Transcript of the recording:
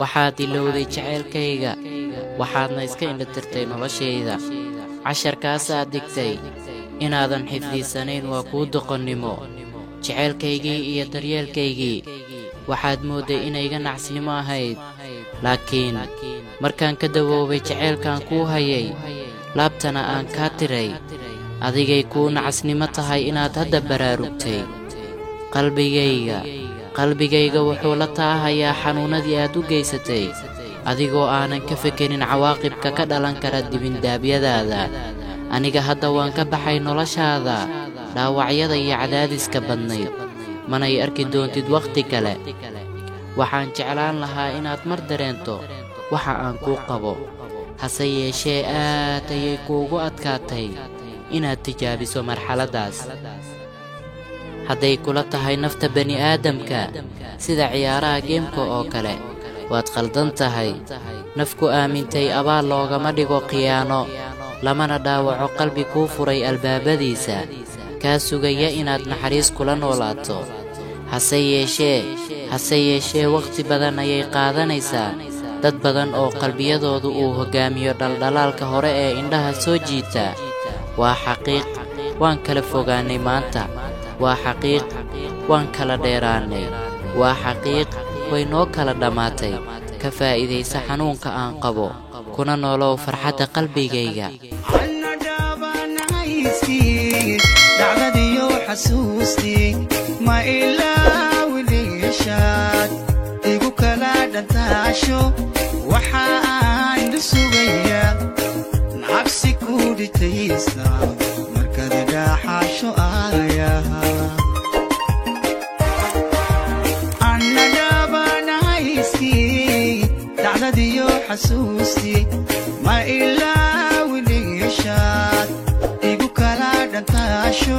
waxaad ilowday jaceylkayga waxaadna iska indhatirtay noloshayda casharkaasaad dhigtay inaadan xifdisanayn waa kuu doqonnimo jaceylkaygii iyo daryeelkaygii waxaad moodday inayga nacasnimo ahayd laakiin markaan ka dawoobay jaceylkaan kuu hayay laabtana aan kaa tiray adigay kuu nacasnimo tahay inaad hadda baraarugtay qalbigayga wuxuu la taahayaa xanuunadii aad u geysatay adigoo aanan ka fekerin cawaaqibka ka dhalan kara dibindaabyadaada aniga hadda waan ka baxay noloshaada dhaawacyada iyo cadaadiska badnayd manay arki doontid wakhti kale waxaan jeclaan lahaa inaad mar dareento waxa aan kuu qabo hase yeeshee aad ayay kuugu adkaatay inaad tijaabiso marxaladdaas hadday kula tahay nafta bani'aadamka sida ciyaaraha geemka oo kale waad khaldan tahay nafku aamintay abaal loogama dhigo khiyaano lamana dhaawaco qalbi kuu furay albaabadiisa kaa sugaya inaad naxariis kula noolaato hase yeeshee wakhti badan ayay qaadanaysaa dad badan oo qalbiyadoodu uu hoggaamiyo dhaldhalaalka hore ee indhaha soo jiita waa xaqiiq waan kala fogaannay maanta waa xaqiiq waan kala dheeraannay waa xaqiiq way noo kala dhammaatay ka faa'iidaysa xanuunka aan qabo kuna noolow farxadda qalbigayga dacdadiyo xasuustii ma ilaawileshaad igu kala dhantaasho waxa aan sugayaa nacabsi ku dhitaysa markaad dhaaxasho aayaha dacdadiyo xasuustii ma ilaawileshaad igu kala dhantaasho